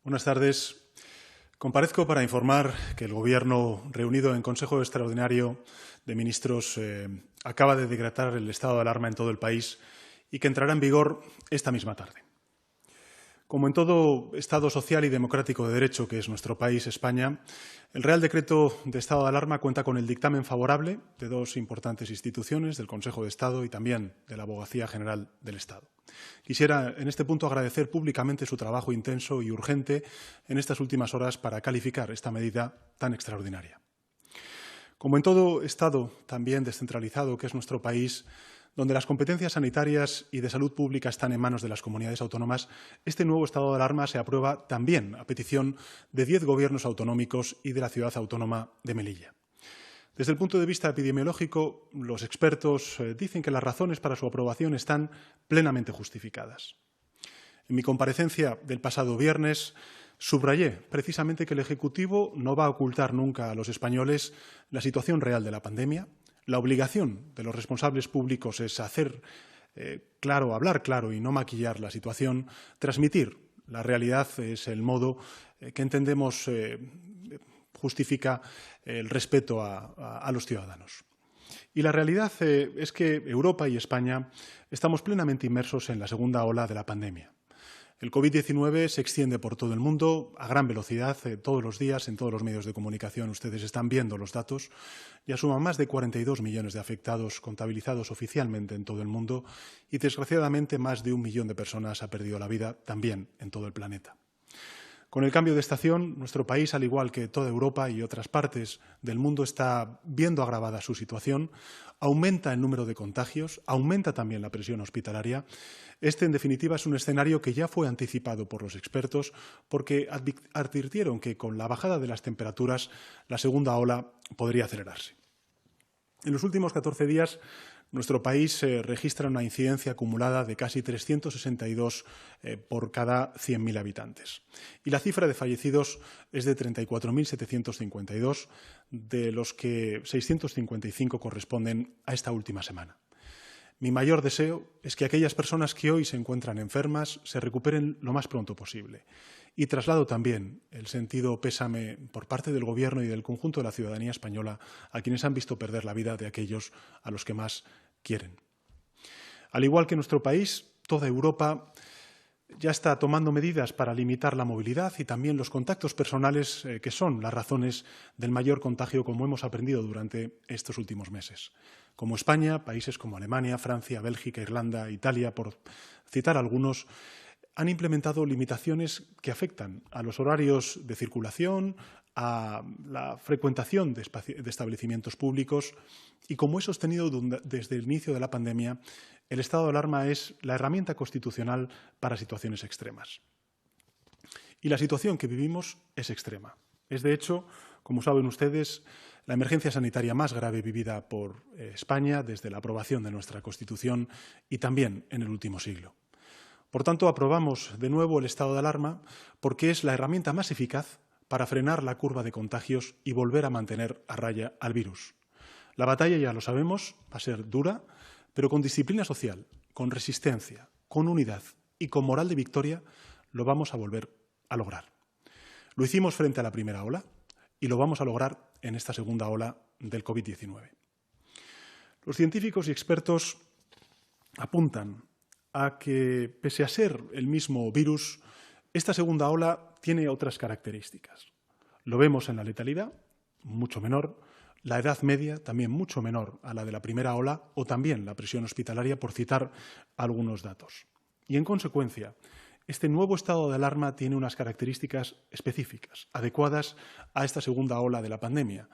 Buenas tardes. Comparezco para informar que el Gobierno, reunido en Consejo Extraordinario de Ministros, acaba de decretar el estado de alarma en todo el país y que entrará en vigor esta misma tarde. Como en todo Estado social y democrático de derecho que es nuestro país, España, el Real Decreto de estado de alarma cuenta con el dictamen favorable de dos importantes instituciones, del Consejo de Estado y también de la Abogacía General del Estado. Quisiera, en este punto, agradecer públicamente su trabajo intenso y urgente en estas últimas horas para calificar esta medida tan extraordinaria. Como en todo Estado también descentralizado que es nuestro país, donde las competencias sanitarias y de salud pública están en manos de las comunidades autónomas, este nuevo estado de alarma se aprueba también a petición de 10 gobiernos autonómicos y de la ciudad autónoma de Melilla. Desde el punto de vista epidemiológico, los expertos dicen que las razones para su aprobación están plenamente justificadas. En mi comparecencia del pasado viernes subrayé precisamente que el Ejecutivo no va a ocultar nunca a los españoles la situación real de la pandemia. La obligación de los responsables públicos es hacer claro, hablar claro y no maquillar la situación. Transmitir la realidad es el modo que entendemos justifica el respeto a los ciudadanos. Y la realidad es que Europa y España estamos plenamente inmersos en la segunda ola de la pandemia. El COVID-19 se extiende por todo el mundo a gran velocidad, todos los días, en todos los medios de comunicación. Ustedes están viendo los datos. Ya suman más de 42 millones de afectados contabilizados oficialmente en todo el mundo y, desgraciadamente, más de 1 millón de personas ha perdido la vida también en todo el planeta. Con el cambio de estación, nuestro país, al igual que toda Europa y otras partes del mundo, está viendo agravada su situación. Aumenta el número de contagios, aumenta también la presión hospitalaria. Este, en definitiva, es un escenario que ya fue anticipado por los expertos porque advirtieron que con la bajada de las temperaturas la segunda ola podría acelerarse. En los últimos 14 días, nuestro país registra una incidencia acumulada de casi 362 por cada 100.000 habitantes. Y la cifra de fallecidos es de 34.752, de los que 655 corresponden a esta última semana. Mi mayor deseo es que aquellas personas que hoy se encuentran enfermas se recuperen lo más pronto posible. Y traslado también el sentido pésame por parte del Gobierno y del conjunto de la ciudadanía española a quienes han visto perder la vida de aquellos a los que más quieren. Al igual que nuestro país, toda Europa ya está tomando medidas para limitar la movilidad y también los contactos personales que son las razones del mayor contagio, como hemos aprendido durante estos últimos meses. Como España, países como Alemania, Francia, Bélgica, Irlanda, Italia, por citar algunos, han implementado limitaciones que afectan a los horarios de circulación, a la frecuentación de establecimientos públicos y, como he sostenido desde el inicio de la pandemia, el estado de alarma es la herramienta constitucional para situaciones extremas. Y la situación que vivimos es extrema. Es, de hecho, como saben ustedes, la emergencia sanitaria más grave vivida por España desde la aprobación de nuestra Constitución y también en el último siglo. Por tanto, aprobamos de nuevo el estado de alarma porque es la herramienta más eficaz para frenar la curva de contagios y volver a mantener a raya al virus. La batalla, ya lo sabemos, va a ser dura, pero con disciplina social, con resistencia, con unidad y con moral de victoria lo vamos a volver a lograr. Lo hicimos frente a la primera ola y lo vamos a lograr en esta segunda ola del COVID-19. Los científicos y expertos apuntan a que, pese a ser el mismo virus, esta segunda ola tiene otras características. Lo vemos en la letalidad, mucho menor, la edad media también mucho menor a la de la primera ola o también la presión hospitalaria, por citar algunos datos. Y, en consecuencia, este nuevo estado de alarma tiene unas características específicas, adecuadas a esta segunda ola de la pandemia,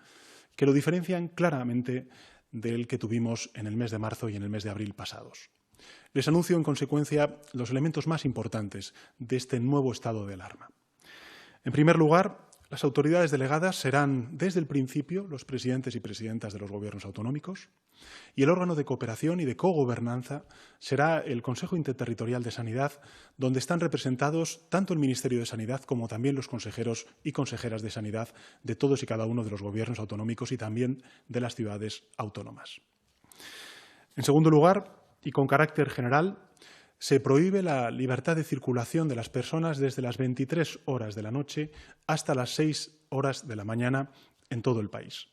que lo diferencian claramente del que tuvimos en el mes de marzo y en el mes de abril pasados. Les anuncio, en consecuencia, los elementos más importantes de este nuevo estado de alarma. En primer lugar, las autoridades delegadas serán, desde el principio, los presidentes y presidentas de los gobiernos autonómicos, y el órgano de cooperación y de cogobernanza será el Consejo Interterritorial de Sanidad, donde están representados tanto el Ministerio de Sanidad como también los consejeros y consejeras de Sanidad de todos y cada uno de los gobiernos autonómicos y también de las ciudades autónomas. En segundo lugar, y con carácter general, Se prohíbe la libertad de circulación de las personas desde las 23 horas de la noche hasta las 6 horas de la mañana en todo el país.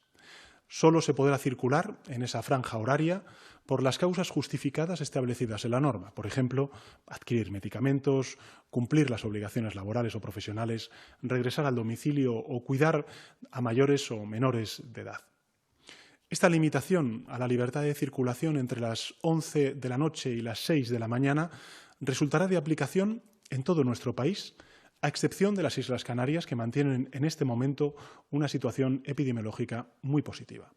Solo se podrá circular en esa franja horaria por las causas justificadas establecidas en la norma, por ejemplo, adquirir medicamentos, cumplir las obligaciones laborales o profesionales, regresar al domicilio o cuidar a mayores o menores de edad. Esta limitación a la libertad de circulación entre las 11 de la noche y las 6 de la mañana resultará de aplicación en todo nuestro país, a excepción de las Islas Canarias, que mantienen en este momento una situación epidemiológica muy positiva.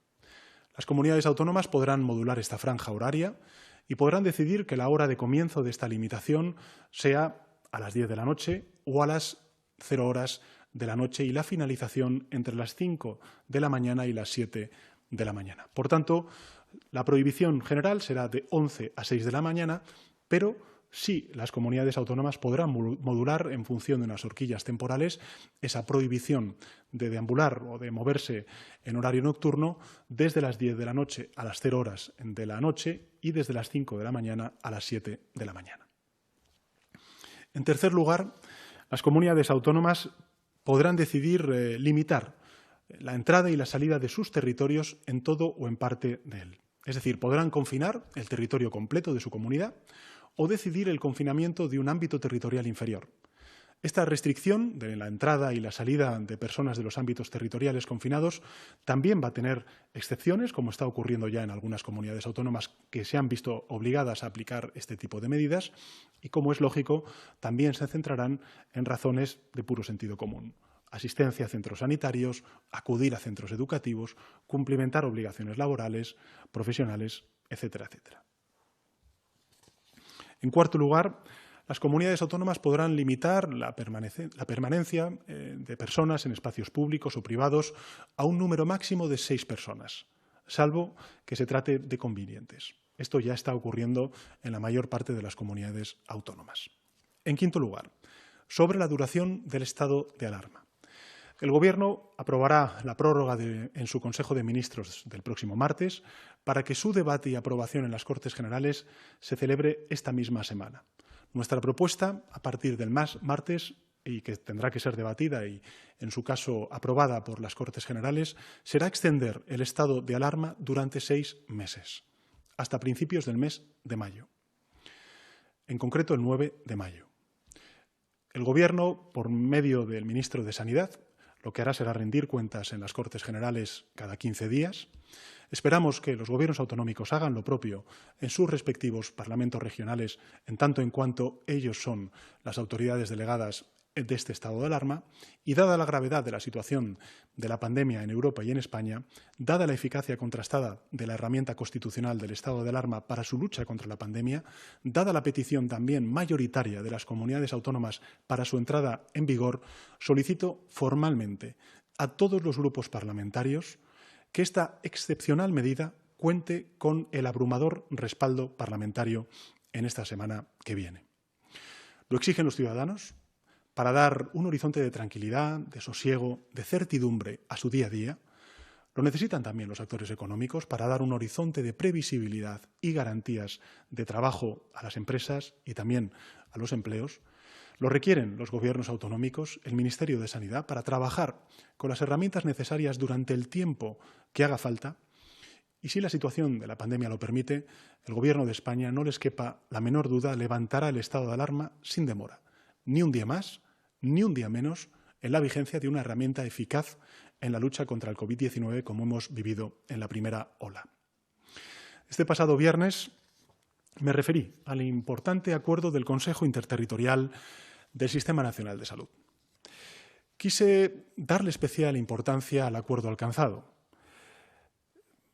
Las comunidades autónomas podrán modular esta franja horaria y podrán decidir que la hora de comienzo de esta limitación sea a las 10 de la noche o a las 0 horas de la noche y la finalización entre las 5 de la mañana y las 7 de la mañana. Por tanto, la prohibición general será de 11 a 6 de la mañana, pero sí las comunidades autónomas podrán modular en función de unas horquillas temporales esa prohibición de deambular o de moverse en horario nocturno desde las 10 de la noche a las 0 horas de la noche y desde las 5 de la mañana a las 7 de la mañana. En tercer lugar, las comunidades autónomas podrán decidir limitar la entrada y la salida de sus territorios en todo o en parte de él. Es decir, podrán confinar el territorio completo de su comunidad o decidir el confinamiento de un ámbito territorial inferior. Esta restricción de la entrada y la salida de personas de los ámbitos territoriales confinados también va a tener excepciones, como está ocurriendo ya en algunas comunidades autónomas que se han visto obligadas a aplicar este tipo de medidas y, como es lógico, también se centrarán en razones de puro sentido común. Asistencia a centros sanitarios, acudir a centros educativos, cumplimentar obligaciones laborales, profesionales, etcétera, etcétera. En cuarto lugar, las comunidades autónomas podrán limitar la permanencia de personas en espacios públicos o privados a un número máximo de 6 personas, salvo que se trate de convivientes. Esto ya está ocurriendo en la mayor parte de las comunidades autónomas. En quinto lugar, sobre la duración del estado de alarma. El Gobierno aprobará la prórroga en su Consejo de Ministros del próximo martes para que su debate y aprobación en las Cortes Generales se celebre esta misma semana. Nuestra propuesta, a partir del martes, y que tendrá que ser debatida y, en su caso, aprobada por las Cortes Generales, será extender el estado de alarma durante 6 meses, hasta principios del mes de mayo, en concreto el 9 de mayo. El Gobierno, por medio del ministro de Sanidad, lo que hará será rendir cuentas en las Cortes Generales cada 15 días. Esperamos que los gobiernos autonómicos hagan lo propio en sus respectivos parlamentos regionales, en tanto en cuanto ellos son las autoridades delegadas de este estado de alarma, y dada la gravedad de la situación de la pandemia en Europa y en España, dada la eficacia contrastada de la herramienta constitucional del estado de alarma para su lucha contra la pandemia, dada la petición también mayoritaria de las comunidades autónomas para su entrada en vigor, solicito formalmente a todos los grupos parlamentarios que esta excepcional medida cuente con el abrumador respaldo parlamentario en esta semana que viene. Lo exigen los ciudadanos para dar un horizonte de tranquilidad, de sosiego, de certidumbre a su día a día. Lo necesitan también los actores económicos para dar un horizonte de previsibilidad y garantías de trabajo a las empresas y también a los empleos. Lo requieren los gobiernos autonómicos, el Ministerio de Sanidad, para trabajar con las herramientas necesarias durante el tiempo que haga falta. Y si la situación de la pandemia lo permite, el Gobierno de España, no les quepa la menor duda, levantará el estado de alarma sin demora. Ni un día más, ni un día menos en la vigencia de una herramienta eficaz en la lucha contra el COVID-19 como hemos vivido en la primera ola. Este pasado viernes me referí al importante acuerdo del Consejo Interterritorial del Sistema Nacional de Salud. Quise darle especial importancia al acuerdo alcanzado.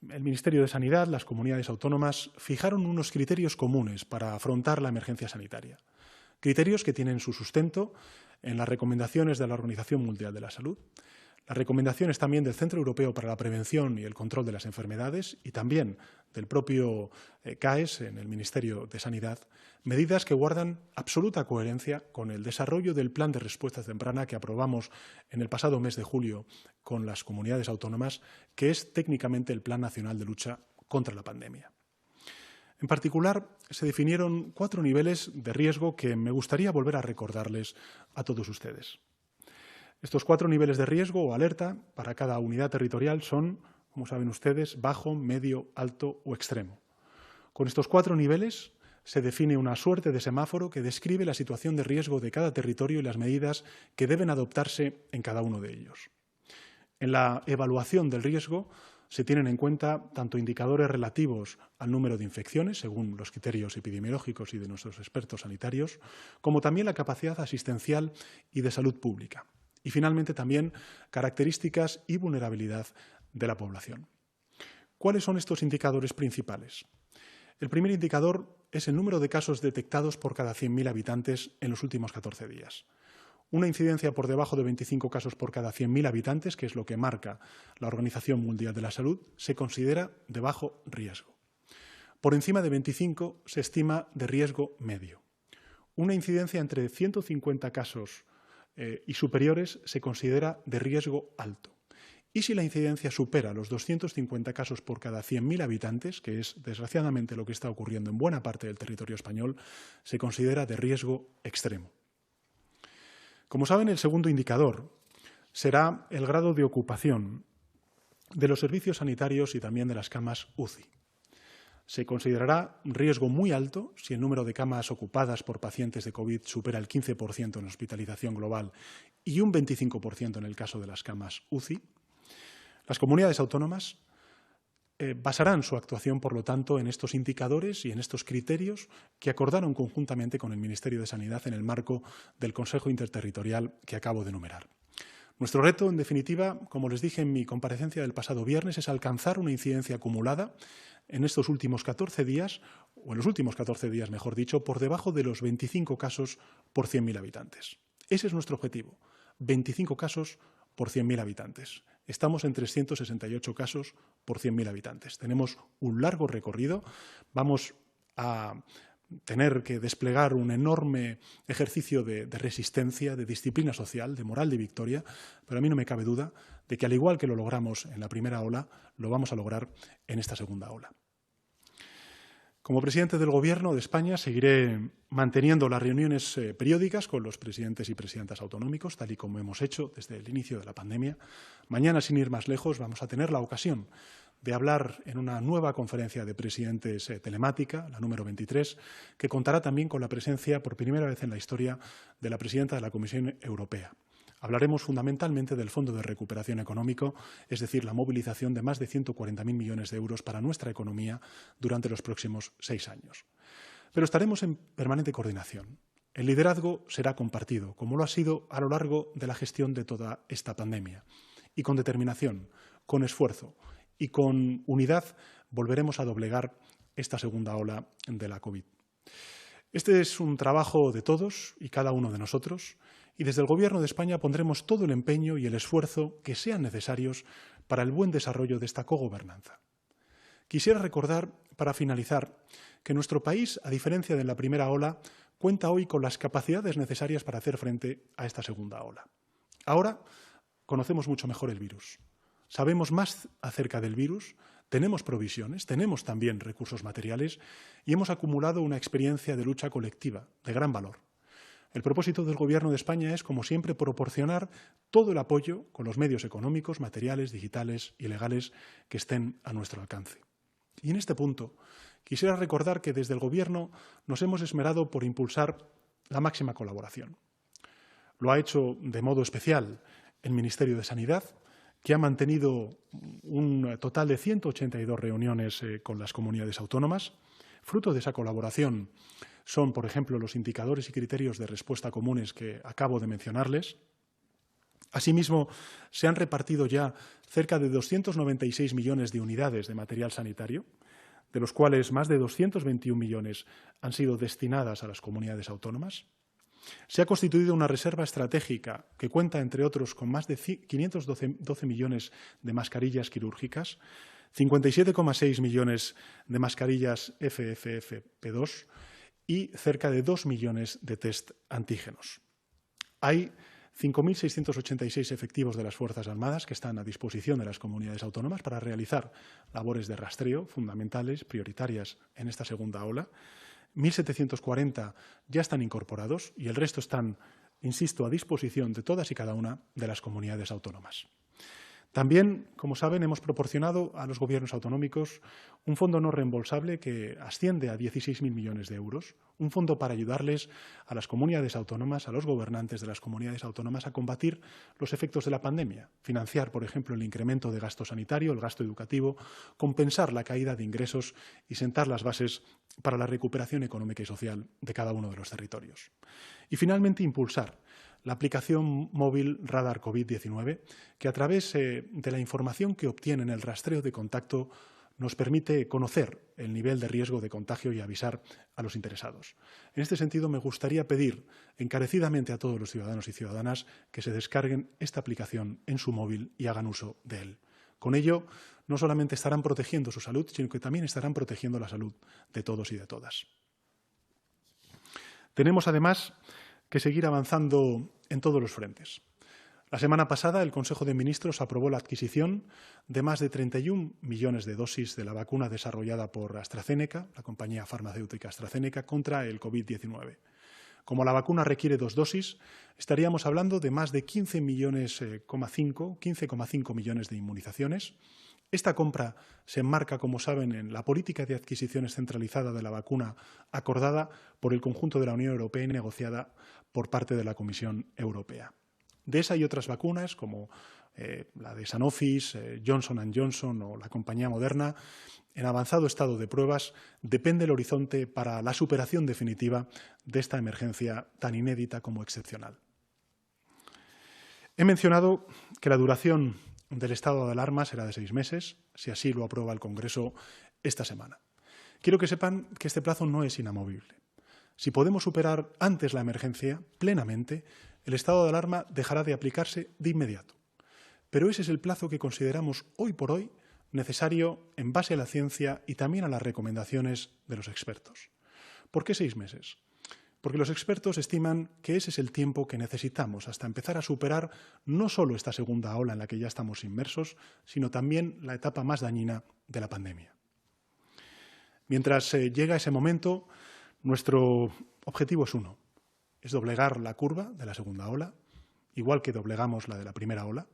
El Ministerio de Sanidad, las comunidades autónomas, fijaron unos criterios comunes para afrontar la emergencia sanitaria. Criterios que tienen su sustento en las recomendaciones de la Organización Mundial de la Salud, las recomendaciones también del Centro Europeo para la Prevención y el Control de las Enfermedades y también del propio CAES en el Ministerio de Sanidad, medidas que guardan absoluta coherencia con el desarrollo del Plan de Respuesta Temprana que aprobamos en el pasado mes de julio con las comunidades autónomas, que es técnicamente el Plan Nacional de Lucha contra la Pandemia. En particular, se definieron 4 niveles de riesgo que me gustaría volver a recordarles a todos ustedes. Estos 4 niveles de riesgo o alerta para cada unidad territorial son, como saben ustedes, bajo, medio, alto o extremo. Con estos 4 niveles se define una suerte de semáforo que describe la situación de riesgo de cada territorio y las medidas que deben adoptarse en cada uno de ellos. En la evaluación del riesgo se tienen en cuenta tanto indicadores relativos al número de infecciones, según los criterios epidemiológicos y de nuestros expertos sanitarios, como también la capacidad asistencial y de salud pública. Y, finalmente, también características y vulnerabilidad de la población. ¿Cuáles son estos indicadores principales? El primer indicador es el número de casos detectados por cada 100.000 habitantes en los últimos 14 días. Una incidencia por debajo de 25 casos por cada 100.000 habitantes, que es lo que marca la Organización Mundial de la Salud, se considera de bajo riesgo. Por encima de 25 se estima de riesgo medio. Una incidencia entre 150 casos y superiores se considera de riesgo alto. Y si la incidencia supera los 250 casos por cada 100.000 habitantes, que es desgraciadamente lo que está ocurriendo en buena parte del territorio español, se considera de riesgo extremo. Como saben, el segundo indicador será el grado de ocupación de los servicios sanitarios y también de las camas UCI. Se considerará riesgo muy alto si el número de camas ocupadas por pacientes de COVID supera el 15% en hospitalización global y un 25% en el caso de las camas UCI. Las comunidades autónomas basarán su actuación, por lo tanto, en estos indicadores y en estos criterios que acordaron conjuntamente con el Ministerio de Sanidad en el marco del Consejo Interterritorial que acabo de enumerar. Nuestro reto, en definitiva, como les dije en mi comparecencia del pasado viernes, es alcanzar una incidencia acumulada en estos últimos 14 días, o en los últimos 14 días, mejor dicho, por debajo de los 25 casos por 100.000 habitantes. Ese es nuestro objetivo, 25 casos por 100.000 habitantes. Estamos en 368 casos por 100.000 habitantes. Tenemos un largo recorrido. Vamos a tener que desplegar un enorme ejercicio de resistencia, de disciplina social, de moral de victoria, pero a mí no me cabe duda de que, al igual que lo logramos en la primera ola, lo vamos a lograr en esta segunda ola. Como presidente del Gobierno de España, seguiré manteniendo las reuniones periódicas con los presidentes y presidentas autonómicos, tal y como hemos hecho desde el inicio de la pandemia. Mañana, sin ir más lejos, vamos a tener la ocasión de hablar en una nueva conferencia de presidentes telemática, la número 23, que contará también con la presencia, por primera vez en la historia, de la presidenta de la Comisión Europea. Hablaremos fundamentalmente del Fondo de Recuperación Económico, es decir, la movilización de más de 140.000 millones de euros para nuestra economía durante los próximos 6 años. Pero estaremos en permanente coordinación. El liderazgo será compartido, como lo ha sido a lo largo de la gestión de toda esta pandemia. Y con determinación, con esfuerzo y con unidad volveremos a doblegar esta segunda ola de la COVID. Este es un trabajo de todos y cada uno de nosotros, y desde el Gobierno de España pondremos todo el empeño y el esfuerzo que sean necesarios para el buen desarrollo de esta cogobernanza. Quisiera recordar, para finalizar, que nuestro país, a diferencia de la primera ola, cuenta hoy con las capacidades necesarias para hacer frente a esta segunda ola. Ahora conocemos mucho mejor el virus. Sabemos más acerca del virus, tenemos provisiones, tenemos también recursos materiales y hemos acumulado una experiencia de lucha colectiva de gran valor. El propósito del Gobierno de España es, como siempre, proporcionar todo el apoyo con los medios económicos, materiales, digitales y legales que estén a nuestro alcance. Y en este punto quisiera recordar que desde el Gobierno nos hemos esmerado por impulsar la máxima colaboración. Lo ha hecho de modo especial el Ministerio de Sanidad, que ha mantenido un total de 182 reuniones con las comunidades autónomas. Fruto de esa colaboración son, por ejemplo, los indicadores y criterios de respuesta comunes que acabo de mencionarles. Asimismo, se han repartido ya cerca de 296 millones de unidades de material sanitario, de los cuales más de 221 millones han sido destinadas a las comunidades autónomas. Se ha constituido una reserva estratégica que cuenta, entre otros, con más de 512 millones de mascarillas quirúrgicas, 57,6 millones de mascarillas FFP2 y cerca de 2 millones de test antígenos. Hay 5.686 efectivos de las Fuerzas Armadas que están a disposición de las comunidades autónomas para realizar labores de rastreo fundamentales, prioritarias en esta segunda ola. 1.740 ya están incorporados y el resto están, insisto, a disposición de todas y cada una de las comunidades autónomas. También, como saben, hemos proporcionado a los gobiernos autonómicos un fondo no reembolsable que asciende a 16.000 millones de euros, un fondo para ayudarles a las comunidades autónomas, a los gobernantes de las comunidades autónomas a combatir los efectos de la pandemia, financiar, por ejemplo, el incremento de gasto sanitario, el gasto educativo, compensar la caída de ingresos y sentar las bases para la recuperación económica y social de cada uno de los territorios. Y, finalmente, impulsar la aplicación móvil Radar COVID-19, que a través de la información que obtiene en el rastreo de contacto nos permite conocer el nivel de riesgo de contagio y avisar a los interesados. En este sentido, me gustaría pedir encarecidamente a todos los ciudadanos y ciudadanas que se descarguen esta aplicación en su móvil y hagan uso de él. Con ello, no solamente estarán protegiendo su salud, sino que también estarán protegiendo la salud de todos y de todas. Tenemos, además, que seguir avanzando en todos los frentes. La semana pasada, el Consejo de Ministros aprobó la adquisición de más de 31 millones de dosis de la vacuna desarrollada por AstraZeneca, la compañía farmacéutica AstraZeneca, contra el COVID-19. Como la vacuna requiere 2 dosis, estaríamos hablando de más de 15,5 millones de inmunizaciones. Esta compra se enmarca, como saben, en la política de adquisiciones centralizada de la vacuna acordada por el conjunto de la Unión Europea y negociada por parte de la Comisión Europea. De esa y otras vacunas, como la de Sanofi, Johnson & Johnson o la compañía Moderna, en avanzado estado de pruebas, depende el horizonte para la superación definitiva de esta emergencia tan inédita como excepcional. He mencionado que la duración del estado de alarma será de 6 meses, si así lo aprueba el Congreso esta semana. Quiero que sepan que este plazo no es inamovible. Si podemos superar antes la emergencia plenamente, el estado de alarma dejará de aplicarse de inmediato. Pero ese es el plazo que consideramos hoy por hoy necesario en base a la ciencia y también a las recomendaciones de los expertos. ¿Por qué 6 meses? Porque los expertos estiman que ese es el tiempo que necesitamos hasta empezar a superar no solo esta segunda ola en la que ya estamos inmersos, sino también la etapa más dañina de la pandemia. Mientras llega ese momento, nuestro objetivo es uno, es doblegar la curva de la segunda ola, igual que doblegamos la de la primera ola.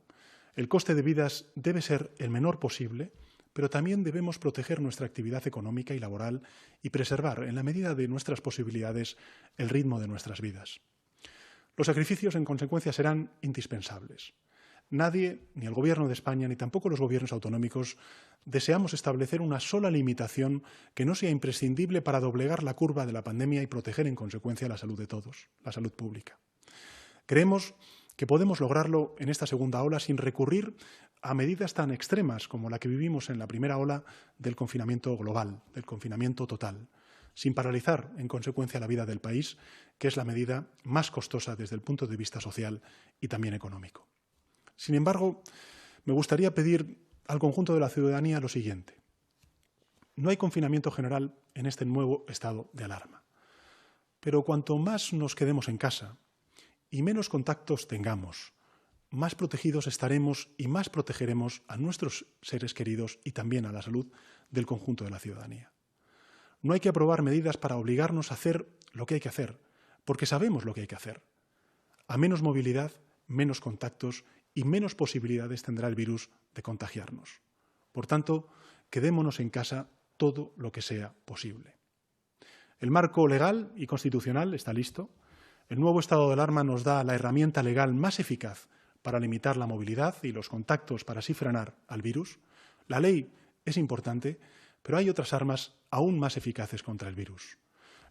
El coste de vidas debe ser el menor posible, pero también debemos proteger nuestra actividad económica y laboral y preservar, en la medida de nuestras posibilidades, el ritmo de nuestras vidas. Los sacrificios, en consecuencia, serán indispensables. Nadie, ni el Gobierno de España, ni tampoco los gobiernos autonómicos, deseamos establecer una sola limitación que no sea imprescindible para doblegar la curva de la pandemia y proteger, en consecuencia, la salud de todos, la salud pública. Creemos que podemos lograrlo en esta segunda ola sin recurrir a medidas tan extremas como la que vivimos en la primera ola del confinamiento global, del confinamiento total, sin paralizar, en consecuencia, la vida del país, que es la medida más costosa desde el punto de vista social y también económico. Sin embargo, me gustaría pedir al conjunto de la ciudadanía lo siguiente. No hay confinamiento general en este nuevo estado de alarma. Pero cuanto más nos quedemos en casa y menos contactos tengamos, más protegidos estaremos y más protegeremos a nuestros seres queridos y también a la salud del conjunto de la ciudadanía. No hay que aprobar medidas para obligarnos a hacer lo que hay que hacer, porque sabemos lo que hay que hacer. A menos movilidad, menos contactos y menos posibilidades tendrá el virus de contagiarnos. Por tanto, quedémonos en casa todo lo que sea posible. El marco legal y constitucional está listo. El nuevo estado de alarma nos da la herramienta legal más eficaz para limitar la movilidad y los contactos para así frenar al virus. La ley es importante, pero hay otras armas aún más eficaces contra el virus.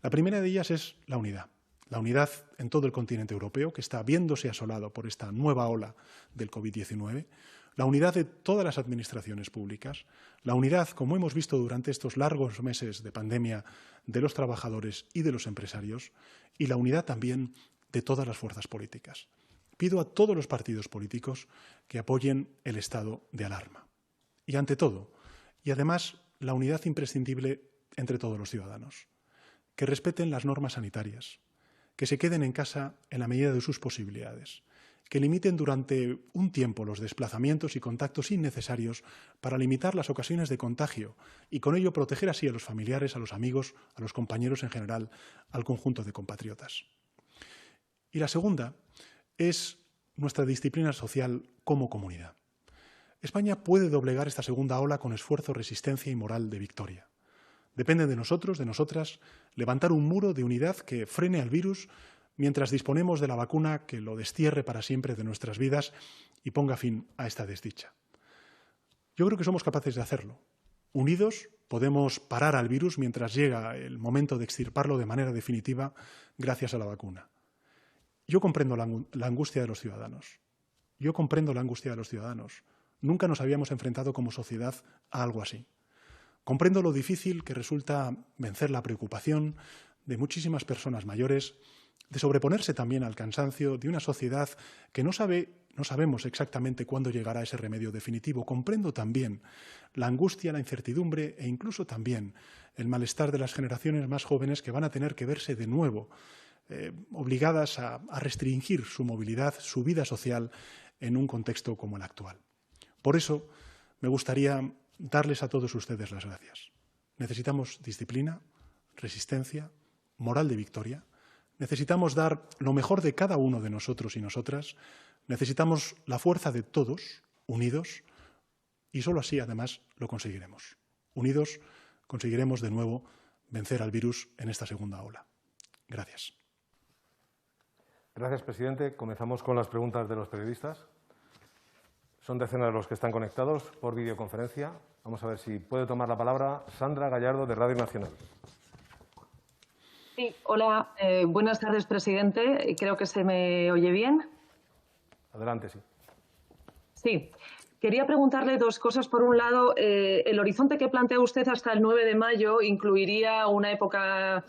La primera de ellas es la unidad. La unidad en todo el continente europeo, que está viéndose asolado por esta nueva ola del COVID-19, la unidad de todas las administraciones públicas, la unidad, como hemos visto durante estos largos meses de pandemia, de los trabajadores y de los empresarios, y la unidad también de todas las fuerzas políticas. Pido a todos los partidos políticos que apoyen el estado de alarma. Y ante todo, y además, la unidad imprescindible entre todos los ciudadanos, que respeten las normas sanitarias, que se queden en casa en la medida de sus posibilidades, que limiten durante un tiempo los desplazamientos y contactos innecesarios para limitar las ocasiones de contagio y con ello proteger así a los familiares, a los amigos, a los compañeros en general, al conjunto de compatriotas. Y la segunda es nuestra disciplina social como comunidad. España puede doblegar esta segunda ola con esfuerzo, resistencia y moral de victoria. Depende de nosotros, de nosotras, levantar un muro de unidad que frene al virus mientras disponemos de la vacuna que lo destierre para siempre de nuestras vidas y ponga fin a esta desdicha. Yo creo que somos capaces de hacerlo. Unidos podemos parar al virus mientras llega el momento de extirparlo de manera definitiva gracias a la vacuna. Yo comprendo la angustia de los ciudadanos. Yo comprendo la angustia de los ciudadanos. Nunca nos habíamos enfrentado como sociedad a algo así. Comprendo lo difícil que resulta vencer la preocupación de muchísimas personas mayores, de sobreponerse también al cansancio de una sociedad que no sabemos exactamente cuándo llegará ese remedio definitivo. Comprendo también la angustia, la incertidumbre e incluso también el malestar de las generaciones más jóvenes que van a tener que verse de nuevo obligadas a restringir su movilidad, su vida social en un contexto como el actual. Por eso me gustaría darles a todos ustedes las gracias. Necesitamos disciplina, resistencia, moral de victoria. Necesitamos dar lo mejor de cada uno de nosotros y nosotras. Necesitamos la fuerza de todos, unidos, y solo así, además, lo conseguiremos. Unidos conseguiremos de nuevo vencer al virus en esta segunda ola. Gracias. Gracias, presidente. Comenzamos con las preguntas de los periodistas. Son decenas los que están conectados por videoconferencia. Vamos a ver si puede tomar la palabra Sandra Gallardo, de Radio Nacional. Sí, hola. Buenas tardes, presidente. Creo que se me oye bien. Adelante, sí. Sí. Quería preguntarle dos cosas. Por un lado, el horizonte que plantea usted hasta el 9 de mayo incluiría una época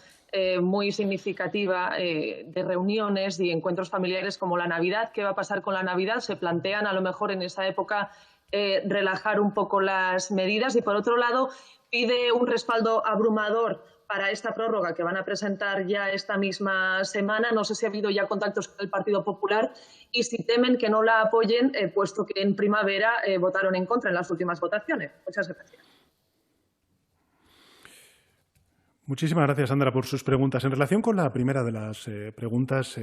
muy significativa de reuniones y encuentros familiares como la Navidad. ¿Qué va a pasar con la Navidad? ¿Se plantean a lo mejor en esa época relajar un poco las medidas? Y por otro lado, pide un respaldo abrumador para esta prórroga que van a presentar ya esta misma semana. No sé si ha habido ya contactos con el Partido Popular y si temen que no la apoyen, puesto que en primavera votaron en contra en las últimas votaciones. Muchas gracias. Muchísimas gracias, Sandra, por sus preguntas. En relación con la primera de las preguntas,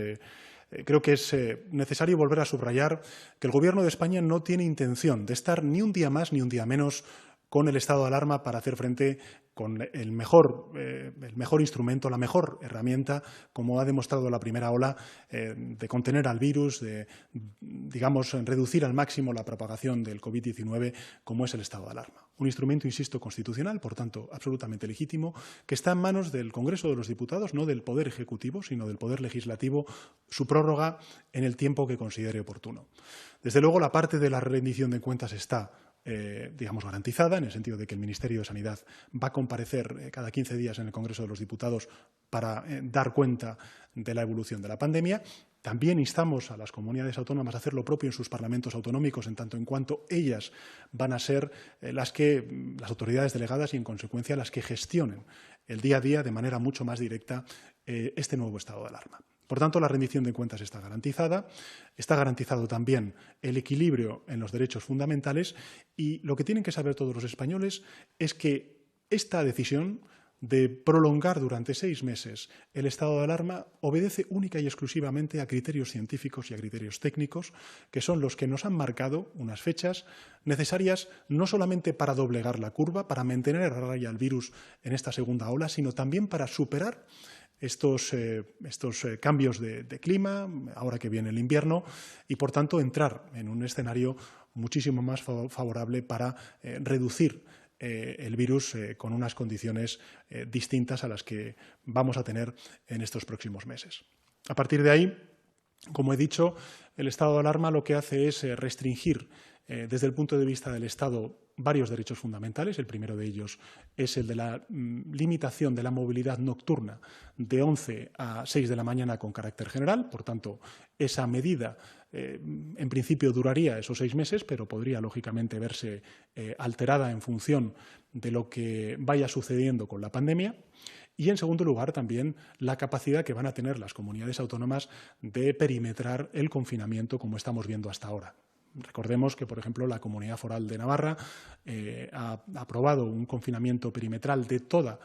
creo que es necesario volver a subrayar que el Gobierno de España no tiene intención de estar ni un día más ni un día menos con el estado de alarma para hacer frente con el mejor instrumento, la mejor herramienta, como ha demostrado la primera ola, de contener al virus, de, digamos, reducir al máximo la propagación del COVID-19, como es el estado de alarma. Un instrumento, insisto, constitucional, por tanto, absolutamente legítimo, que está en manos del Congreso de los Diputados, no del Poder Ejecutivo, sino del Poder Legislativo, su prórroga en el tiempo que considere oportuno. Desde luego, la parte de la rendición de cuentas está digamos, garantizada, en el sentido de que el Ministerio de Sanidad va a comparecer cada 15 días en el Congreso de los Diputados para dar cuenta de la evolución de la pandemia. También instamos a las comunidades autónomas a hacer lo propio en sus parlamentos autonómicos, en tanto en cuanto ellas van a ser las autoridades delegadas y, en consecuencia, las que gestionen el día a día de manera mucho más directa este nuevo estado de alarma. Por tanto, la rendición de cuentas está garantizada, está garantizado también el equilibrio en los derechos fundamentales y lo que tienen que saber todos los españoles es que esta decisión de prolongar durante 6 meses el estado de alarma obedece única y exclusivamente a criterios científicos y a criterios técnicos, que son los que nos han marcado unas fechas necesarias no solamente para doblegar la curva, para mantener a raya al virus en esta segunda ola, sino también para superar estos cambios de clima, ahora que viene el invierno, y, por tanto, entrar en un escenario muchísimo más favorable para reducir el virus con unas condiciones distintas a las que vamos a tener en estos próximos meses. A partir de ahí, como he dicho, el estado de alarma lo que hace es restringir desde el punto de vista del Estado varios derechos fundamentales. El primero de ellos es el de la limitación de la movilidad nocturna de 11 a 6 de la mañana con carácter general. Por tanto, esa medida en principio duraría esos 6 meses, pero podría lógicamente verse alterada en función de lo que vaya sucediendo con la pandemia. Y, en segundo lugar, también la capacidad que van a tener las comunidades autónomas de perimetrar el confinamiento como estamos viendo hasta ahora. Recordemos que, por ejemplo, la Comunidad Foral de Navarra ha aprobado un confinamiento perimetral de todo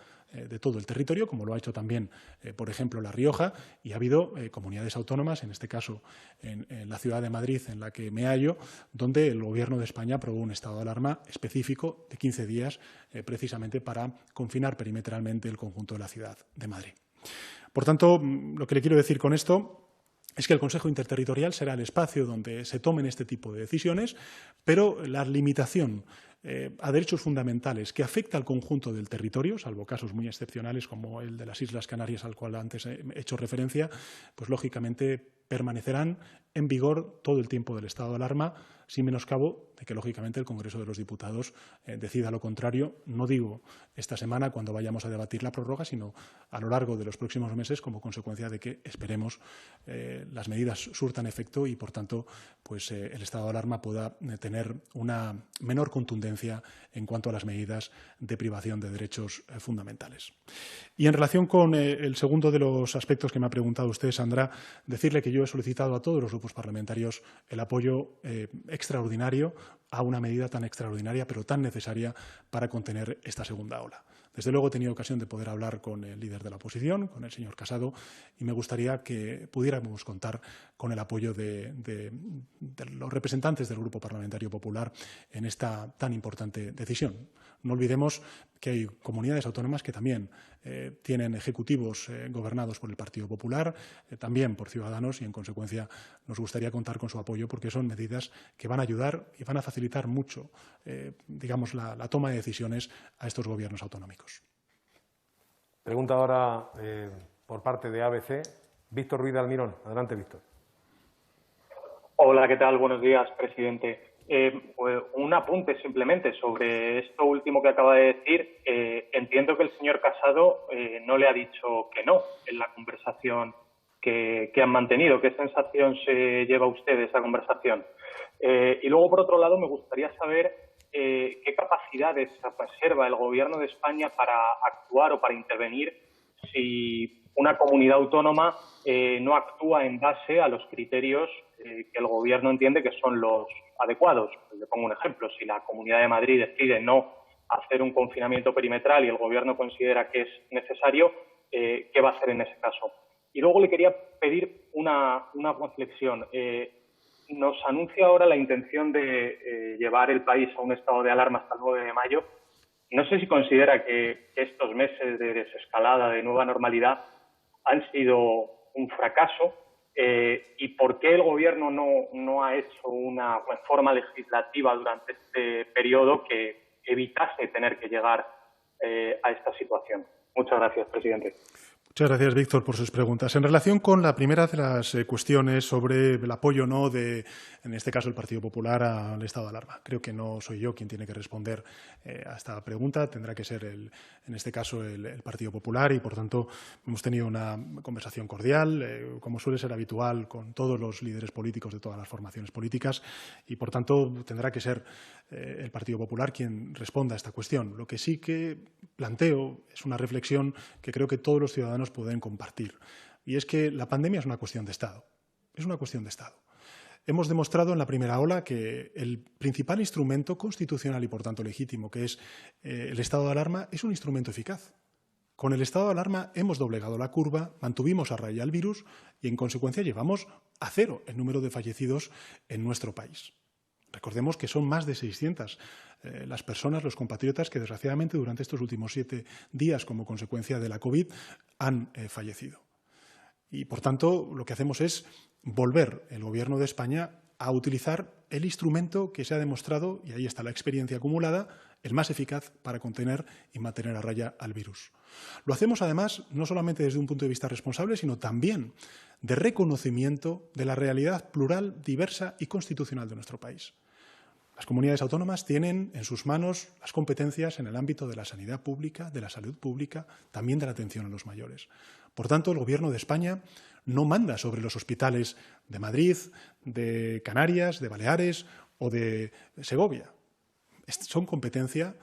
el territorio, como lo ha hecho también, por ejemplo, La Rioja, y ha habido comunidades autónomas, en este caso en la ciudad de Madrid, en la que me hallo, donde el Gobierno de España aprobó un estado de alarma específico de 15 días, precisamente para confinar perimetralmente el conjunto de la ciudad de Madrid. Por tanto, lo que le quiero decir con esto es que el Consejo Interterritorial será el espacio donde se tomen este tipo de decisiones, pero la limitación a derechos fundamentales que afecta al conjunto del territorio, salvo casos muy excepcionales como el de las Islas Canarias al cual antes he hecho referencia, pues lógicamente permanecerán en vigor todo el tiempo del estado de alarma, sin menoscabo de que, lógicamente, el Congreso de los Diputados decida lo contrario. No digo esta semana, cuando vayamos a debatir la prórroga, sino a lo largo de los próximos meses, como consecuencia de que esperemos las medidas surtan efecto y, por tanto, pues, el estado de alarma pueda tener una menor contundencia en cuanto a las medidas de privación de derechos fundamentales. Y en relación con el segundo de los aspectos que me ha preguntado usted, Sandra, decirle que yo he solicitado a todos los grupos parlamentarios el apoyo extraordinario a una medida tan extraordinaria pero tan necesaria para contener esta segunda ola. Desde luego he tenido ocasión de poder hablar con el líder de la oposición, con el señor Casado, y me gustaría que pudiéramos contar con el apoyo de los representantes del Grupo Parlamentario Popular en esta tan importante decisión. No olvidemos que hay comunidades autónomas que también tienen ejecutivos gobernados por el Partido Popular, también por Ciudadanos, y en consecuencia nos gustaría contar con su apoyo porque son medidas que van a ayudar y van a facilitar mucho, digamos, la toma de decisiones a estos gobiernos autonómicos. Pregunta ahora por parte de ABC, Víctor Ruiz de Almirón. Adelante, Víctor. Hola, ¿qué tal? Buenos días, presidente. Pues un apunte simplemente sobre esto último que acaba de decir. Entiendo que el señor Casado no le ha dicho que no en la conversación que han mantenido. ¿Qué sensación se lleva usted de esa conversación? Y luego, por otro lado, me gustaría saber qué capacidades reserva el Gobierno de España para actuar o para intervenir si una comunidad autónoma no actúa en base a los criterios que el Gobierno entiende que son los adecuados. Le pongo un ejemplo. Si la Comunidad de Madrid decide no hacer un confinamiento perimetral y el Gobierno considera que es necesario, ¿qué va a hacer en ese caso? Y luego le quería pedir una reflexión. Nos anuncia ahora la intención de llevar el país a un estado de alarma hasta el 9 de mayo. No sé si considera que estos meses de desescalada, de nueva normalidad, han sido un fracaso y por qué el Gobierno no ha hecho una reforma legislativa durante este periodo que evitase tener que llegar a esta situación. Muchas gracias, presidente. Muchas gracias, Víctor, por sus preguntas. En relación con la primera de las cuestiones sobre el apoyo o no de, en este caso, el Partido Popular al estado de alarma. Creo que no soy yo quien tiene que responder a esta pregunta. Tendrá que ser, en este caso, el Partido Popular y, por tanto, hemos tenido una conversación cordial, como suele ser habitual, con todos los líderes políticos de todas las formaciones políticas y, por tanto, tendrá que ser el Partido Popular quien responda a esta cuestión. Lo que sí que planteo es una reflexión que creo que todos los ciudadanos pueden compartir. Y es que la pandemia es una cuestión de Estado. Es una cuestión de Estado. Hemos demostrado en la primera ola que el principal instrumento constitucional y, por tanto, legítimo, que es el estado de alarma, es un instrumento eficaz. Con el estado de alarma hemos doblegado la curva, mantuvimos a raya el virus y, en consecuencia, llevamos a cero el número de fallecidos en nuestro país. Recordemos que son más de 600 las personas, los compatriotas, que desgraciadamente durante estos últimos 7 días, como consecuencia de la COVID, han fallecido. Y, por tanto, lo que hacemos es volver el Gobierno de España a utilizar el instrumento que se ha demostrado, y ahí está la experiencia acumulada, el más eficaz para contener y mantener a raya al virus. Lo hacemos, además, no solamente desde un punto de vista responsable, sino también de reconocimiento de la realidad plural, diversa y constitucional de nuestro país. Las comunidades autónomas tienen en sus manos las competencias en el ámbito de la sanidad pública, de la salud pública, también de la atención a los mayores. Por tanto, el Gobierno de España no manda sobre los hospitales de Madrid, de Canarias, de Baleares o de Segovia. Son competencia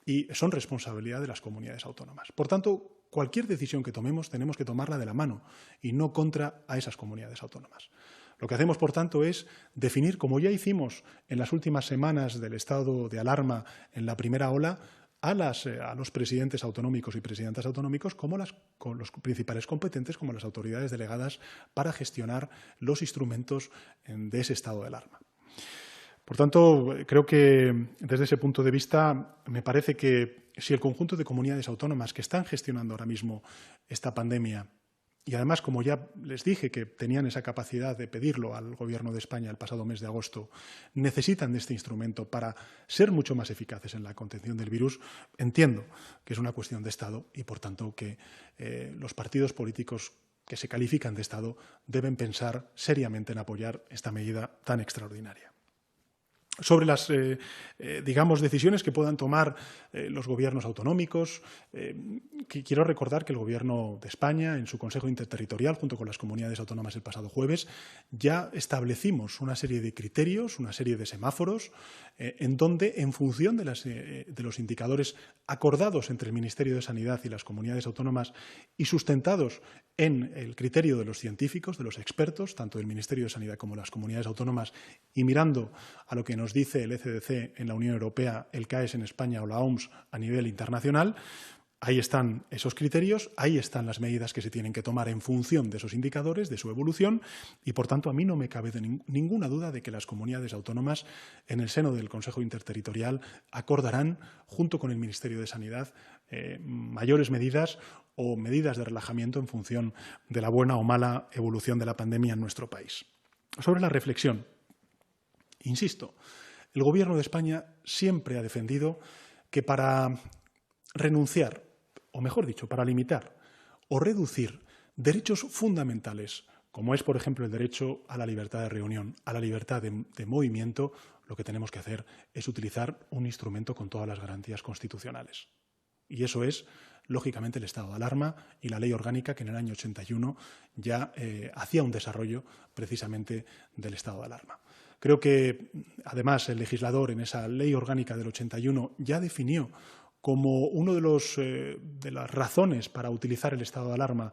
y son responsabilidad de las comunidades autónomas. Por tanto, cualquier decisión que tomemos tenemos que tomarla de la mano y no contra a esas comunidades autónomas. Lo que hacemos, por tanto, es definir, como ya hicimos en las últimas semanas del estado de alarma en la primera ola, a los presidentes autonómicos y presidentas autonómicos como con los principales competentes, como las autoridades delegadas, para gestionar los instrumentos de ese estado de alarma. Por tanto, creo que desde ese punto de vista me parece que si el conjunto de comunidades autónomas que están gestionando ahora mismo esta pandemia, y además, como ya les dije, que tenían esa capacidad de pedirlo al Gobierno de España el pasado mes de agosto, necesitan de este instrumento para ser mucho más eficaces en la contención del virus, entiendo que es una cuestión de Estado y, por tanto, que los partidos políticos que se califican de Estado deben pensar seriamente en apoyar esta medida tan extraordinaria. Sobre las, digamos, decisiones que puedan tomar los gobiernos autonómicos, quiero recordar que el Gobierno de España, en su Consejo Interterritorial, junto con las comunidades autónomas el pasado jueves, ya establecimos una serie de criterios, una serie de semáforos, en donde, en función de los indicadores acordados entre el Ministerio de Sanidad y las comunidades autónomas y sustentados en el criterio de los científicos, de los expertos, tanto del Ministerio de Sanidad como de las comunidades autónomas, y mirando a lo que nos dice el ECDC en la Unión Europea, el CAES en España o la OMS a nivel internacional, ahí están esos criterios, ahí están las medidas que se tienen que tomar en función de esos indicadores, de su evolución, y, por tanto, a mí no me cabe ninguna duda de que las comunidades autónomas, en el seno del Consejo Interterritorial, acordarán, junto con el Ministerio de Sanidad, mayores medidas o medidas de relajamiento en función de la buena o mala evolución de la pandemia en nuestro país. Sobre la reflexión, insisto, el Gobierno de España siempre ha defendido que para renunciar, o mejor dicho, para limitar o reducir derechos fundamentales, como es, por ejemplo, el derecho a la libertad de reunión, a la libertad de movimiento, lo que tenemos que hacer es utilizar un instrumento con todas las garantías constitucionales. Y eso es, lógicamente, el estado de alarma y la ley orgánica que en el año 81 ya hacía un desarrollo precisamente del estado de alarma. Creo que, además, el legislador en esa ley orgánica del 81 ya definió como uno de las razones para utilizar el estado de alarma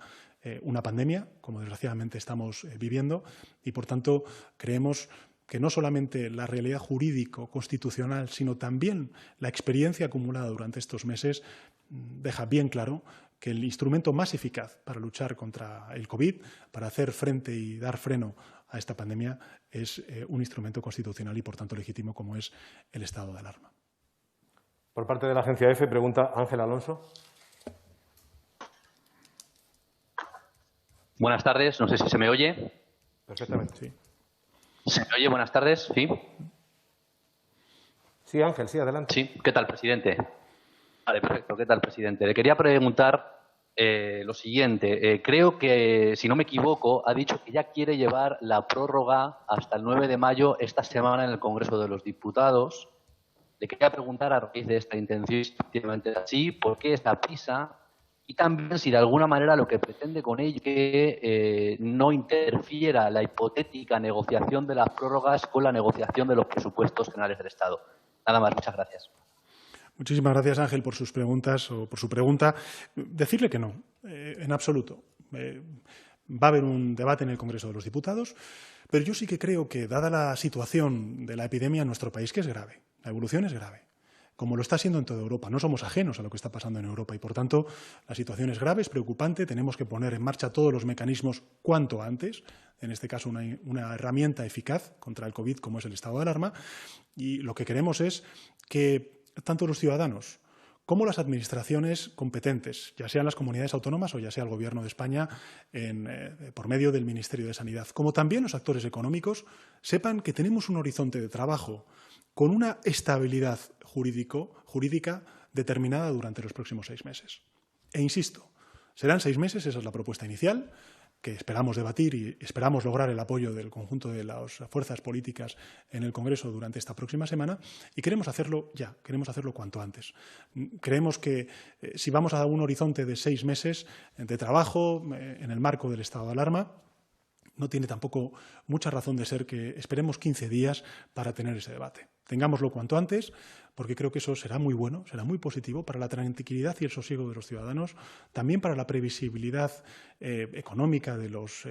una pandemia, como desgraciadamente estamos viviendo, y, por tanto, creemos que no solamente la realidad jurídico-constitucional, sino también la experiencia acumulada durante estos meses deja bien claro que el instrumento más eficaz para luchar contra el COVID, para hacer frente y dar freno a esta pandemia, es un instrumento constitucional y, por tanto, legítimo como es el estado de alarma. Por parte de la agencia EFE, pregunta Ángel Alonso. Buenas tardes, no sé si se me oye. Perfectamente. Sí. ¿Se me oye? Buenas tardes, ¿sí? Sí, Ángel, sí, adelante. Sí, ¿qué tal, presidente? Vale, perfecto, ¿qué tal, presidente? Le quería preguntar lo siguiente. Creo que, si no me equivoco, ha dicho que ya quiere llevar la prórroga hasta el 9 de mayo esta semana en el Congreso de los Diputados. Le quería preguntar, a raíz de esta intención, si efectivamente es así, por qué esta prisa y también si de alguna manera lo que pretende con ello es que no interfiera la hipotética negociación de las prórrogas con la negociación de los presupuestos generales del Estado. Nada más, muchas gracias. Muchísimas gracias, Ángel, por sus preguntas o por su pregunta. Decirle que no, en absoluto. Va a haber un debate en el Congreso de los Diputados, pero yo sí que creo que, dada la situación de la epidemia en nuestro país, que es grave, la evolución es grave, como lo está siendo en toda Europa. No somos ajenos a lo que está pasando en Europa y, por tanto, la situación es grave, es preocupante. Tenemos que poner en marcha todos los mecanismos cuanto antes, en este caso una herramienta eficaz contra el COVID como es el estado de alarma, y lo que queremos es que tanto los ciudadanos como las administraciones competentes, ya sean las comunidades autónomas o ya sea el Gobierno de España por medio del Ministerio de Sanidad, como también los actores económicos, sepan que tenemos un horizonte de trabajo con una estabilidad jurídica determinada durante los próximos 6 meses. E insisto, serán 6 meses, esa es la propuesta inicial, que esperamos debatir y esperamos lograr el apoyo del conjunto de las fuerzas políticas en el Congreso durante esta próxima semana, y queremos hacerlo ya, queremos hacerlo cuanto antes. Creemos que si vamos a un horizonte de 6 meses de trabajo en el marco del estado de alarma, no tiene tampoco mucha razón de ser que esperemos 15 días para tener ese debate. Tengámoslo cuanto antes, porque creo que eso será muy bueno, será muy positivo para la tranquilidad y el sosiego de los ciudadanos, también para la previsibilidad económica de los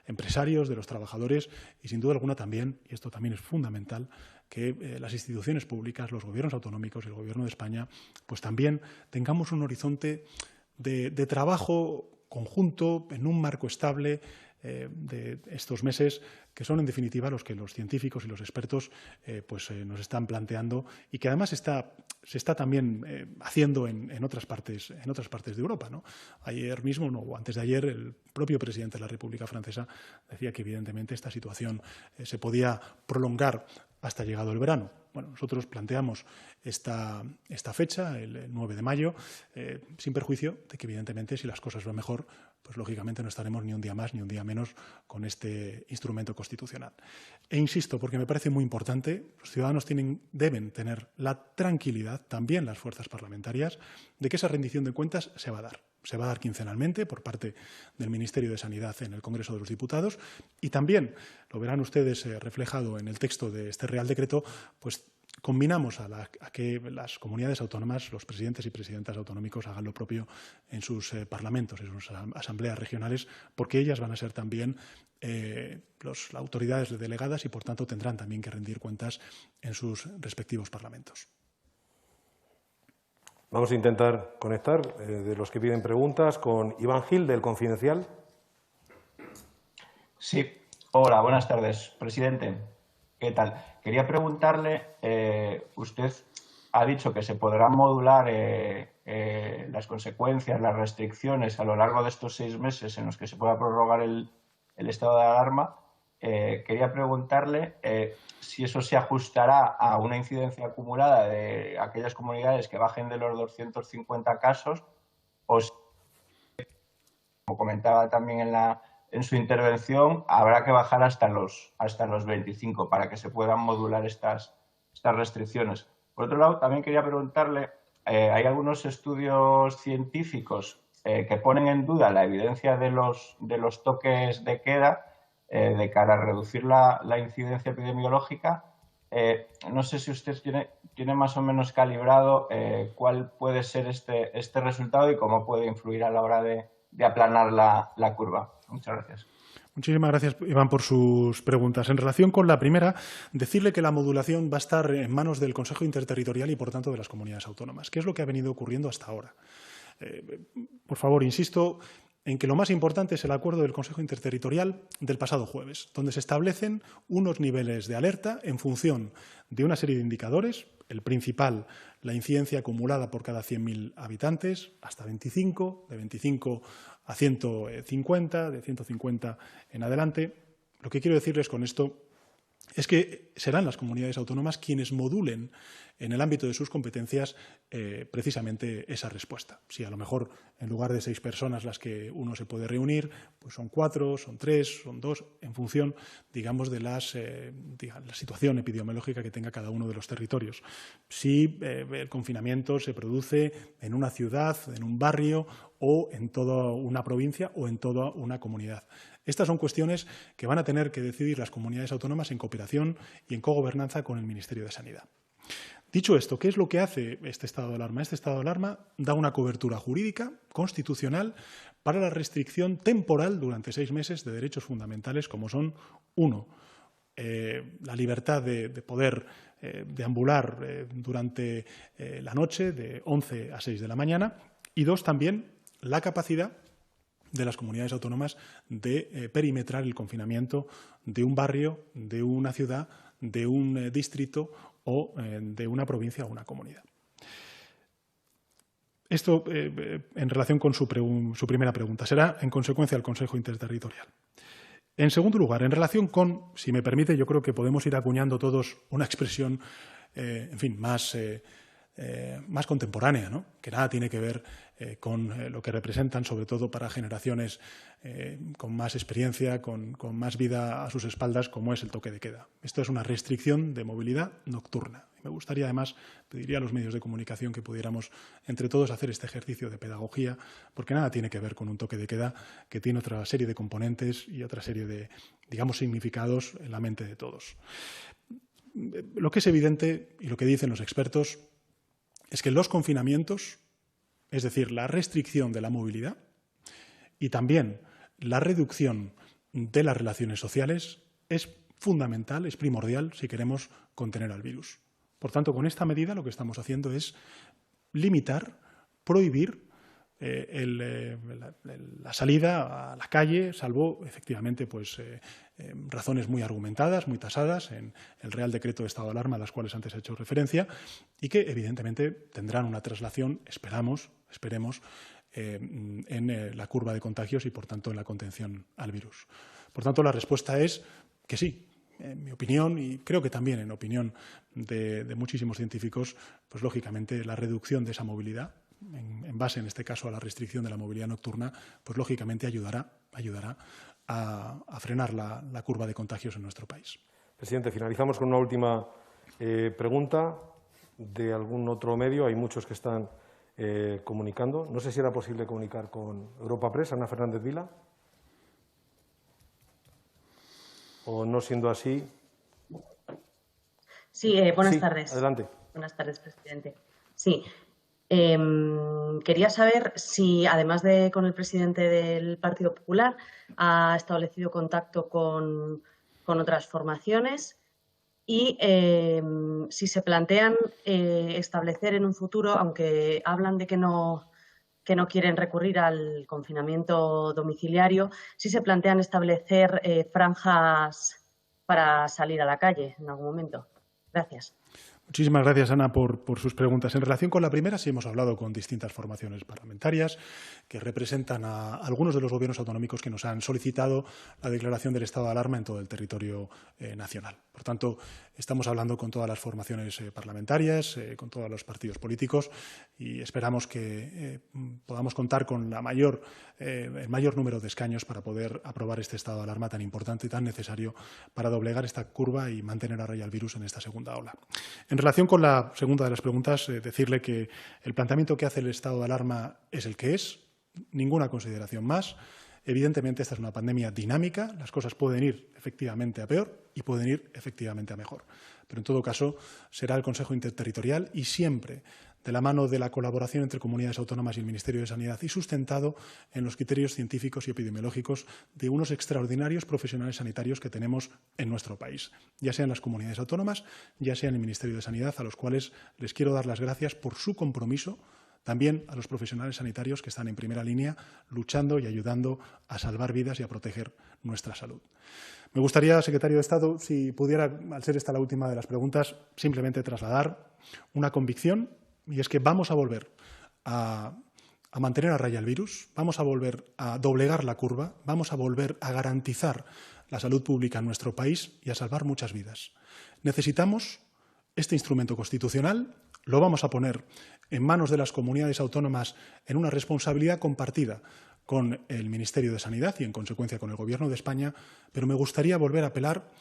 empresarios, de los trabajadores y, sin duda alguna, también, y esto también es fundamental, que las instituciones públicas, los gobiernos autonómicos y el Gobierno de España, pues también tengamos un horizonte de trabajo conjunto en un marco estable de estos meses, que son en definitiva los que los científicos y los expertos nos están planteando y que además se está también haciendo en otras partes de Europa, ¿no? Ayer mismo, o antes de ayer, el propio presidente de la República Francesa decía que evidentemente esta situación se podía prolongar hasta llegado el verano. Bueno, nosotros planteamos esta fecha, el 9 de mayo, sin perjuicio de que, evidentemente, si las cosas van mejor, pues lógicamente no estaremos ni un día más ni un día menos con este instrumento constitucional. E insisto, porque me parece muy importante, los ciudadanos deben tener la tranquilidad, también las fuerzas parlamentarias, de que esa rendición de cuentas se va a dar. Se va a dar quincenalmente por parte del Ministerio de Sanidad en el Congreso de los Diputados y también, lo verán ustedes reflejado en el texto de este Real Decreto, pues combinamos a que las comunidades autónomas, los presidentes y presidentas autonómicos hagan lo propio en sus parlamentos, en sus asambleas regionales, porque ellas van a ser también las autoridades delegadas y, por tanto, tendrán también que rendir cuentas en sus respectivos parlamentos. Vamos a intentar conectar de los que piden preguntas con Iván Gil, del Confidencial. Sí. Hola, buenas tardes, presidente. ¿Qué tal? Quería preguntarle, usted ha dicho que se podrán modular las consecuencias, las restricciones a lo largo de estos 6 meses en los que se pueda prorrogar el estado de alarma. Quería preguntarle si eso se ajustará a una incidencia acumulada de aquellas comunidades que bajen de los 250 casos o si, como comentaba también en su intervención, habrá que bajar hasta los 25 para que se puedan modular estas restricciones. Por otro lado, también quería preguntarle, hay algunos estudios científicos que ponen en duda la evidencia de los toques de queda de cara a reducir la incidencia epidemiológica. No sé si usted tiene más o menos calibrado cuál puede ser este resultado y cómo puede influir a la hora de aplanar la curva. Muchas gracias. Muchísimas gracias, Iván, por sus preguntas. En relación con la primera, decirle que la modulación va a estar en manos del Consejo Interterritorial y, por tanto, de las comunidades autónomas, que es lo que ha venido ocurriendo hasta ahora. Por favor, insisto en que lo más importante es el acuerdo del Consejo Interterritorial del pasado jueves, donde se establecen unos niveles de alerta en función de una serie de indicadores. El principal, la incidencia acumulada por cada 100.000 habitantes, hasta 25, de 25 a 150, de 150 en adelante. Lo que quiero decirles con esto es que serán las comunidades autónomas quienes modulen en el ámbito de sus competencias precisamente esa respuesta. Si a lo mejor en lugar de 6 personas las que uno se puede reunir, pues son 4, son 3, son 2, en función, digamos, de la situación epidemiológica que tenga cada uno de los territorios. Si el confinamiento se produce en una ciudad, en un barrio o en toda una provincia o en toda una comunidad. Estas son cuestiones que van a tener que decidir las comunidades autónomas en cooperación y en cogobernanza con el Ministerio de Sanidad. Dicho esto, ¿qué es lo que hace este estado de alarma? Este estado de alarma da una cobertura jurídica constitucional para la restricción temporal durante 6 meses de derechos fundamentales como son, 1, la libertad de poder deambular durante la noche de 11 a 6 de la mañana y 2, también la capacidad de las comunidades autónomas de perimetrar el confinamiento de un barrio, de una ciudad, de un distrito o de una provincia o una comunidad. Esto en relación con su primera pregunta. Será en consecuencia el Consejo Interterritorial. En segundo lugar, en relación con, si me permite, yo creo que podemos ir acuñando todos una expresión, en fin, más más contemporánea, ¿no? Que nada tiene que ver con lo que representan, sobre todo para generaciones con más experiencia, con más vida a sus espaldas, como es el toque de queda. Esto es una restricción de movilidad nocturna. Me gustaría, además, pediría a los medios de comunicación que pudiéramos entre todos hacer este ejercicio de pedagogía, porque nada tiene que ver con un toque de queda que tiene otra serie de componentes y otra serie de, digamos, significados en la mente de todos. Lo que es evidente y lo que dicen los expertos es que los confinamientos, es decir, la restricción de la movilidad y también la reducción de las relaciones sociales es fundamental, es primordial si queremos contener al virus. Por tanto, con esta medida lo que estamos haciendo es limitar, prohibir la salida a la calle, salvo efectivamente razones muy argumentadas, muy tasadas en el Real Decreto de Estado de Alarma, a las cuales antes he hecho referencia, y que evidentemente tendrán una traslación, esperemos, en la curva de contagios y, por tanto, en la contención al virus. Por tanto, la respuesta es que sí. En mi opinión, y creo que también en opinión de muchísimos científicos, pues lógicamente la reducción de esa movilidad, en base en este caso a la restricción de la movilidad nocturna, pues lógicamente ayudará a frenar la curva de contagios en nuestro país. Presidente, finalizamos con una última pregunta de algún otro medio. Hay muchos que están comunicando. No sé si era posible comunicar con Europa Press, Ana Fernández Vila. O no siendo así. Sí, buenas tardes. Adelante. Buenas tardes, presidente. Sí. Quería saber si, además de con el presidente del Partido Popular, ha establecido contacto con otras formaciones y si se plantean establecer en un futuro, aunque hablan de que no quieren recurrir al confinamiento domiciliario, si se plantean establecer franjas para salir a la calle en algún momento. Gracias. Muchísimas gracias, Ana, por sus preguntas. En relación con la primera, sí hemos hablado con distintas formaciones parlamentarias que representan a algunos de los gobiernos autonómicos que nos han solicitado la declaración del estado de alarma en todo el territorio nacional. Por tanto, estamos hablando con todas las formaciones parlamentarias, con todos los partidos políticos y esperamos que podamos contar con el mayor número de escaños para poder aprobar este estado de alarma tan importante y tan necesario para doblegar esta curva y mantener a raya el virus en esta segunda ola. En relación con la segunda de las preguntas, decirle que el planteamiento que hace el estado de alarma es el que es, ninguna consideración más. Evidentemente, esta es una pandemia dinámica, las cosas pueden ir efectivamente a peor y pueden ir efectivamente a mejor. Pero, en todo caso, será el Consejo Interterritorial y siempre de la mano de la colaboración entre comunidades autónomas y el Ministerio de Sanidad y sustentado en los criterios científicos y epidemiológicos de unos extraordinarios profesionales sanitarios que tenemos en nuestro país, ya sean las comunidades autónomas, ya sea en el Ministerio de Sanidad, a los cuales les quiero dar las gracias por su compromiso. También a los profesionales sanitarios que están en primera línea luchando y ayudando a salvar vidas y a proteger nuestra salud. Me gustaría, secretario de Estado, si pudiera, al ser esta la última de las preguntas, simplemente trasladar una convicción, y es que vamos a volver a mantener a raya el virus, vamos a volver a doblegar la curva, vamos a volver a garantizar la salud pública en nuestro país y a salvar muchas vidas. Necesitamos este instrumento constitucional, lo vamos a poner en manos de las comunidades autónomas en una responsabilidad compartida con el Ministerio de Sanidad y, en consecuencia, con el Gobierno de España, pero me gustaría volver a apelar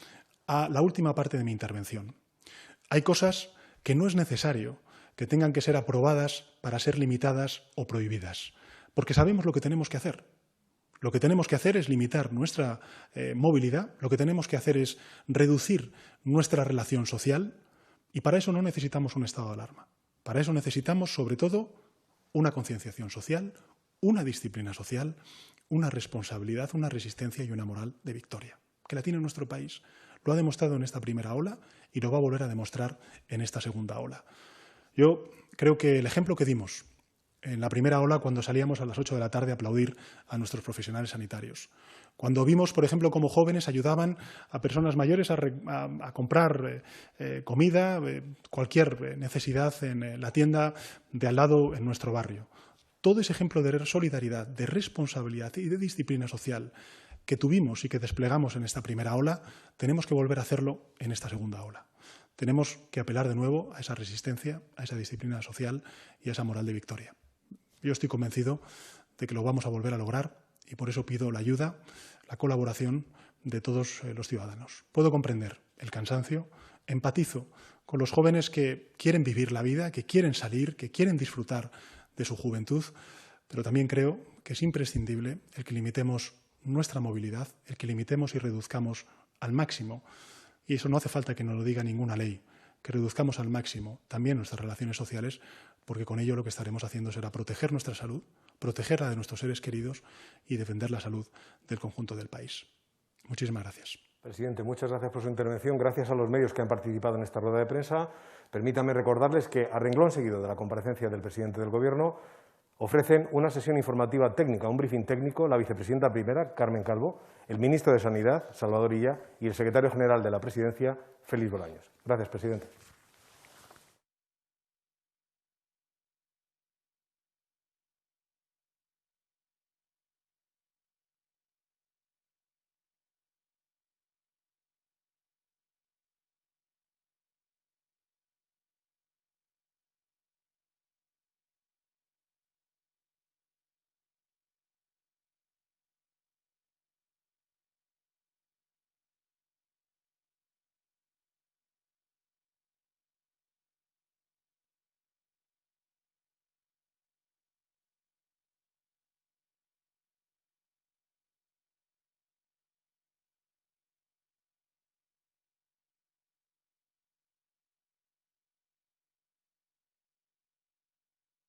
a la última parte de mi intervención. Hay cosas que no es necesario que tengan que ser aprobadas para ser limitadas o prohibidas, porque sabemos lo que tenemos que hacer. Lo que tenemos que hacer es limitar nuestra movilidad, lo que tenemos que hacer es reducir nuestra relación social y para eso no necesitamos un estado de alarma. Para eso necesitamos, sobre todo, una concienciación social, una disciplina social, una responsabilidad, una resistencia y una moral de victoria, que la tiene nuestro país. Lo ha demostrado en esta primera ola y lo va a volver a demostrar en esta segunda ola. Yo creo que el ejemplo que dimos en la primera ola, cuando salíamos a las 8 de la tarde a aplaudir a nuestros profesionales sanitarios, cuando vimos, por ejemplo, cómo jóvenes ayudaban a personas mayores a comprar comida, cualquier necesidad en la tienda de al lado en nuestro barrio. Todo ese ejemplo de solidaridad, de responsabilidad y de disciplina social que tuvimos y que desplegamos en esta primera ola, tenemos que volver a hacerlo en esta segunda ola. tenemos que apelar de nuevo a esa resistencia, a esa disciplina social y a esa moral de victoria. Yo estoy convencido de que lo vamos a volver a lograr y por eso pido la ayuda, la colaboración de todos los ciudadanos. Puedo comprender el cansancio, empatizo con los jóvenes que quieren vivir la vida, que quieren salir, que quieren disfrutar de su juventud, pero también creo que es imprescindible el que limitemos nuestra movilidad, el que limitemos y reduzcamos al máximo, y eso no hace falta que nos lo diga ninguna ley, que reduzcamos al máximo también nuestras relaciones sociales, porque con ello lo que estaremos haciendo será proteger nuestra salud, proteger la de nuestros seres queridos y defender la salud del conjunto del país. Muchísimas gracias. Presidente, muchas gracias por su intervención. Gracias a los medios que han participado en esta rueda de prensa. Permítanme recordarles que, a renglón seguido de la comparecencia del presidente del Gobierno, ofrecen una sesión informativa técnica, un briefing técnico, la vicepresidenta primera, Carmen Calvo, el ministro de Sanidad, Salvador Illa, y el secretario general de la Presidencia, Félix Bolaños. Gracias, presidente.